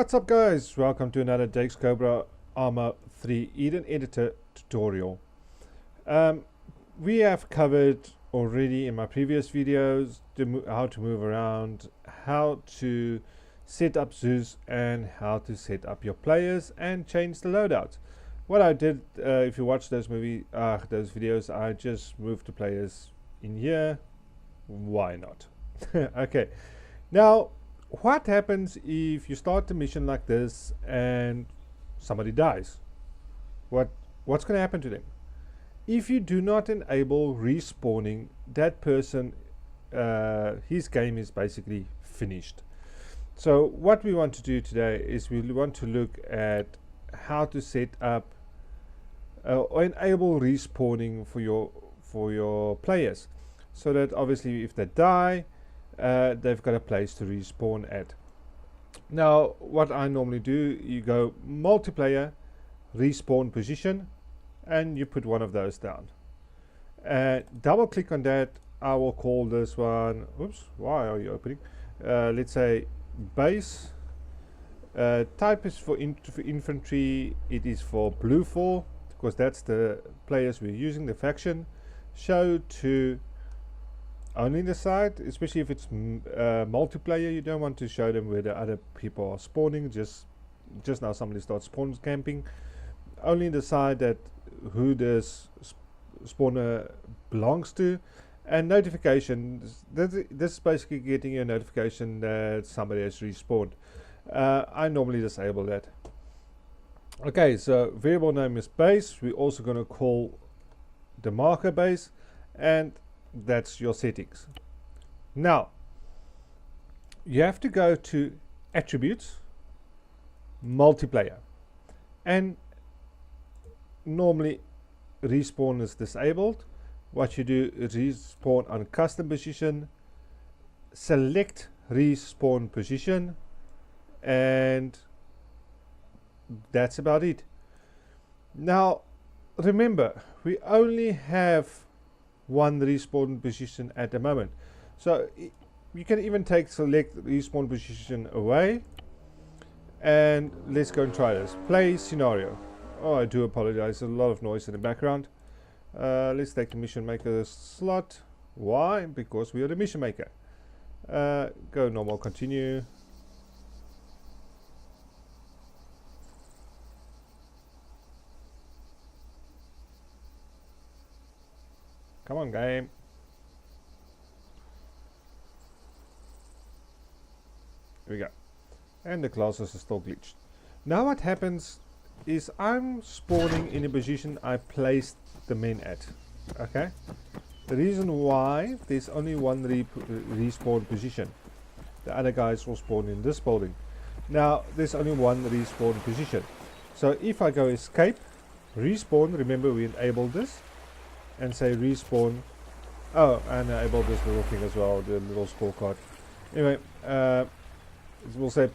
What's up guys, welcome to another Jake's Cobra Arma3 Eden Editor tutorial. We have covered already in my previous videos how to move around, how to set up zoos, and how to set up your players and change the loadouts. What I did, if you watch those videos, I just moved the players in here. Why not? Okay, now what happens if you start the mission like this and somebody dies? What's going to happen to them? If you do not enable respawning, that person, his game is basically finished. So what we want to do today is we want to look at how to set up or enable respawning for your players, so that obviously if they die, they've got a place to respawn at. Now what I normally do, you go multiplayer, respawn position, and you put one of those down. Double click on that. I will call this one, oops, why are you opening? Let's say base. Type is for infantry. It is for blue 4 because that's the players we're using, the faction. Show to only the side, especially if it's multiplayer. You don't want to show them where the other people are spawning. Just now somebody starts spawn camping. Only the side that who this spawner belongs to. And notification, this is basically getting you a notification that somebody has respawned. I normally disable that. Okay, so variable name is base. We're also going to call the marker base, and that's your settings. Now you have to go to attributes, multiplayer, and normally respawn is disabled. What you do is respawn on custom position, select respawn position, and that's about it. Now remember, we only have one respawn position at the moment, so you can even take select respawn position away, and let's go and try this. Play scenario. Oh, I do apologize, there's a lot of noise in the background. Let's take the mission maker slot. Why? Because we are the mission maker. Go normal, continue. Come on, game. Here we go. And the classes are still glitched. Now what happens is I'm spawning in a position I placed the men at. Okay. The reason why there's only one respawn position. The other guys will spawn in this building. Now there's only one respawn position. So if I go escape, respawn, remember we enabled this, and say respawn. Oh, and enable this little thing as well, the little scorecard. Anyway, we'll say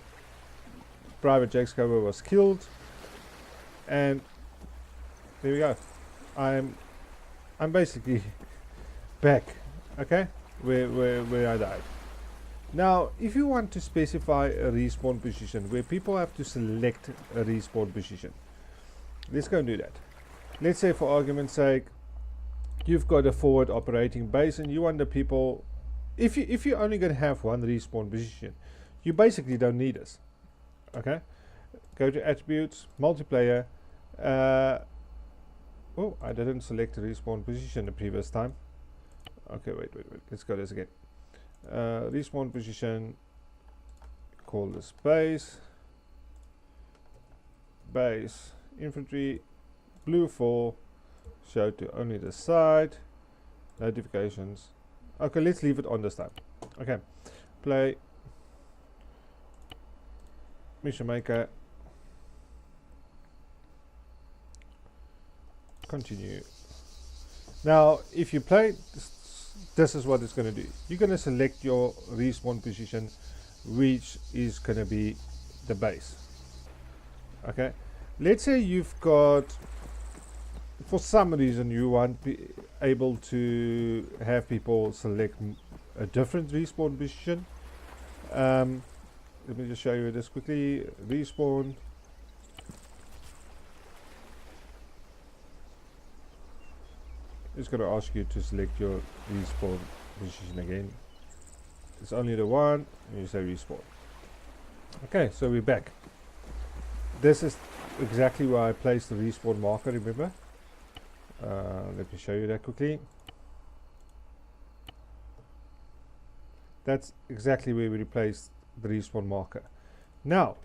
Private Jake's Cobra was killed, and there we go. I'm basically back, okay, where I died. Now if you want to specify a respawn position where people have to select a respawn position, let's go and do that. Let's say for argument's sake you've got a forward operating base and you want the people, if you're only going to have one respawn position, you basically don't need this. Okay, go to attributes, multiplayer. Oh, I didn't select the respawn position the previous time. Okay, wait, let's go this again. Respawn position, call this base, infantry, blue 4, show to only the side, notifications. Okay, let's leave it on this time. Okay, play, mission maker, continue. Now if you play this is what it's going to do. You're going to select your respawn position, which is going to be the base. Okay, let's say you've got, for some reason you want to be able to have people select a different respawn position. let me just show you this quickly. Respawn. It's going to ask you to select your respawn position again. It's only the one, and you say respawn. Okay, so we're back. This is exactly where I placed the respawn marker, remember? Let me show you that quickly. That's exactly where we replaced the respawn marker. Now,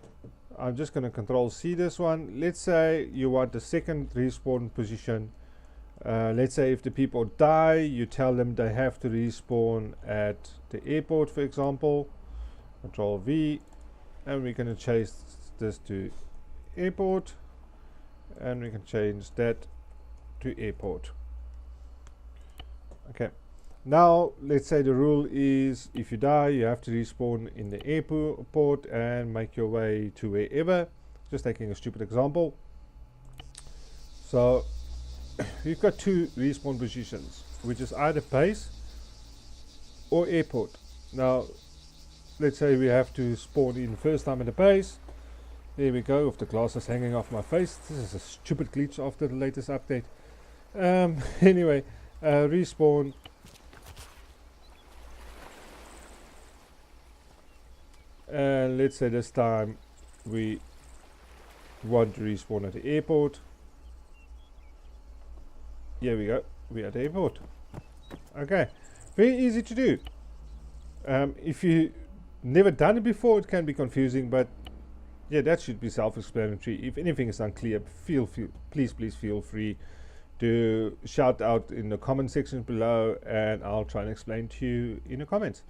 I'm just going to Control C this one. Let's say you want the second respawn position. Let's say if the people die, you tell them they have to respawn at the airport, for example. Control V, and we're going to change this to airport, and we can change that to airport. Okay, now let's say the rule is if you die, you have to respawn in the airport and make your way to wherever. Just taking a stupid example. So you've got two respawn positions, which is either base or airport. Now let's say we have to spawn in first time at the base. There we go, with the glasses hanging off my face. This is a stupid glitch after the latest update. Anyway, respawn. And let's say this time we want to respawn at the airport. Here we go, we're at the airport. Okay, very easy to do. If you never done it before, it can be confusing, but yeah, that should be self-explanatory. If anything is unclear, please feel free to shout out in the comment section below, and I'll try and explain to you in the comments.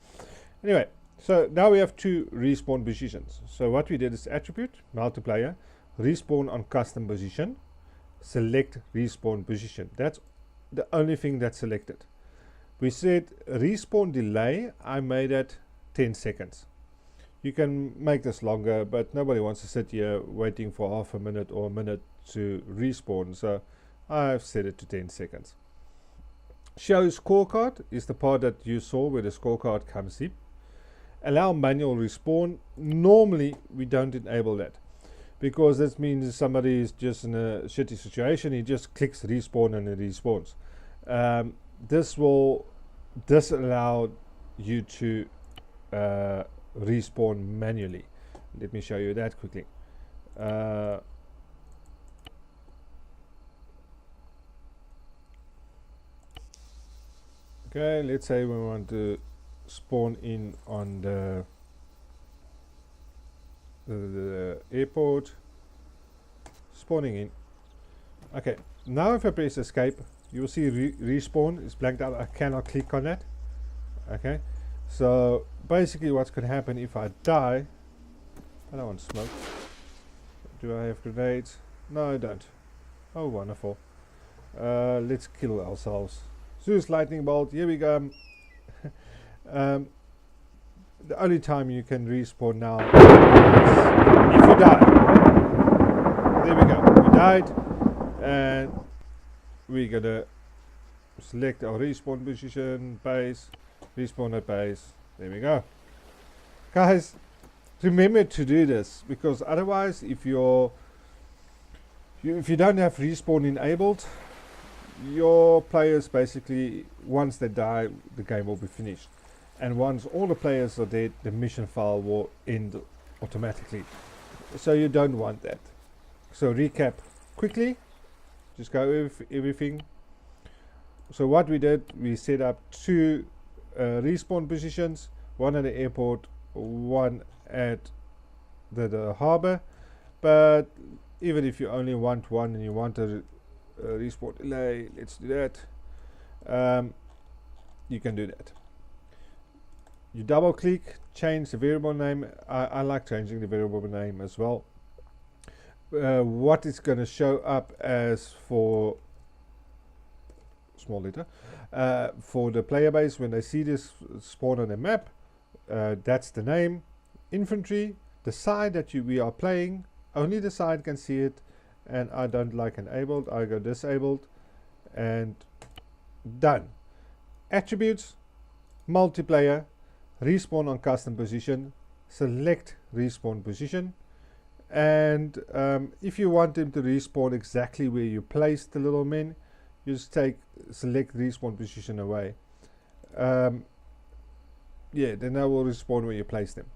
Anyway, so now we have two respawn positions. So what we did is attribute, multiplayer, respawn on custom position, select respawn position. That's the only thing that's selected. We said respawn delay, I made it 10 seconds. You can make this longer, but nobody wants to sit here waiting for half a minute or a minute to respawn, so I've set it to 10 seconds. Show scorecard is the part that you saw where the scorecard comes in. Allow manual respawn. Normally we don't enable that, because that means somebody is just in a shitty situation, he just clicks respawn and it respawns. This will disallow you to respawn manually. Let me show you that quickly. Okay, let's say we want to spawn in on the airport. Spawning in. Okay, now if I press escape, you will see respawn is blanked out. I cannot click on that. Okay, so basically what's going to happen if I die, I don't want smoke. Do I have grenades? No, I don't. Oh, wonderful. Let's kill ourselves. Zeus lightning bolt, here we go. The only time you can respawn now is if you die. There we go, we died, and we're gonna select our respawn position, base, respawn at base. There we go. Guys, remember to do this, because otherwise if you don't have respawn enabled, your players basically, once they die, the game will be finished. And once all the players are dead, the mission file will end automatically. So you don't want that. So recap quickly, just go over everything. So what we did, we set up two respawn positions, one at the airport, one at the harbor. But even if you only want one and you want a respawn delay, let's do that. You can do that. You double click, change the variable name. I like changing the variable name as well. What is going to show up as for small letter for the player base when they see this spawn on the map, that's the name. Infantry, the side that we are playing, only the side can see it, and I don't like enabled, I go disabled, and done. Attributes, multiplayer, respawn on custom position, select respawn position, and if you want them to respawn exactly where you placed the little men, you just select respawn position away. Yeah, then they will respawn where you place them.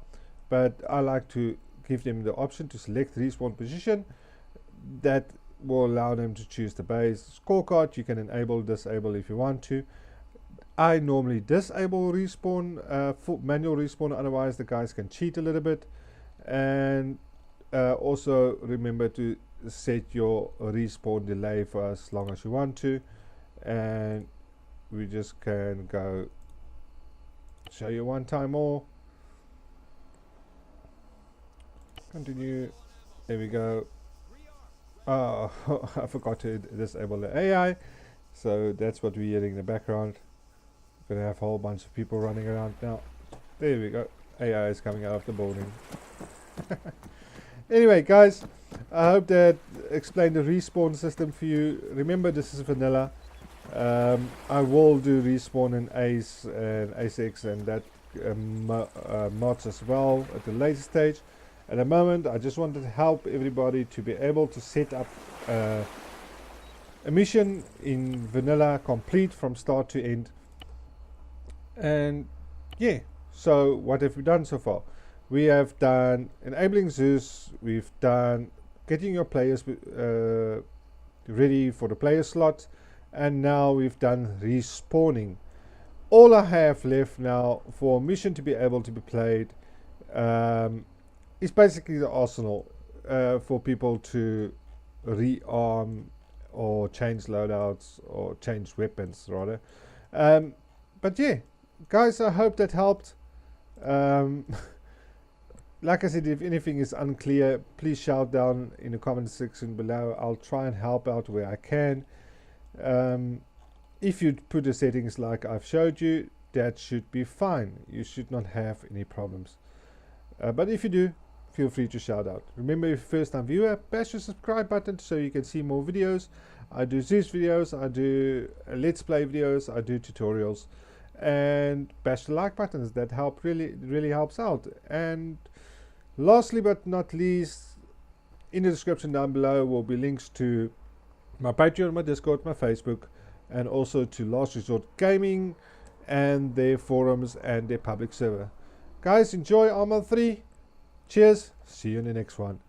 But I like to give them the option to select respawn position. That will allow them to choose the base scorecard. You can enable, disable if you want to. I normally disable respawn, full manual respawn, otherwise the guys can cheat a little bit. And also remember to set your respawn delay for as long as you want to, and we just can go show you one time more. Continue. There we go. Oh, I forgot to disable the AI, so that's what we're hearing in the background. We're gonna have a whole bunch of people running around now. There we go. AI is coming out of the building. Anyway, guys, I hope that explained the respawn system for you. Remember, this is vanilla. I will do respawn in ACE and ASX and that mods as well at the later stage. At the moment, I just wanted to help everybody to be able to set up a mission in vanilla complete from start to end. And yeah, so what have we done so far? We have done enabling Zeus, we've done getting your players ready for the player slot, and now we've done respawning. All I have left now for a mission to be able to be played is basically the arsenal for people to rearm or change loadouts or change weapons rather. But yeah, guys, I hope that helped. Like I said, if anything is unclear, please shout down in the comment section below. I'll try and help out where I can. If you put the settings like I've showed you, that should be fine. You should not have any problems. But if you do, feel free to shout out. Remember, if you're a first time viewer, bash the subscribe button so you can see more videos. I do Zeus videos, I do let's play videos, I do tutorials, and bash the like buttons. That really helps out. And lastly but not least, in the description down below will be links to my Patreon, my Discord, my Facebook, and also to Last Resort Gaming and their forums and their public server. Guys, enjoy Arma 3. Cheers. See you in the next one.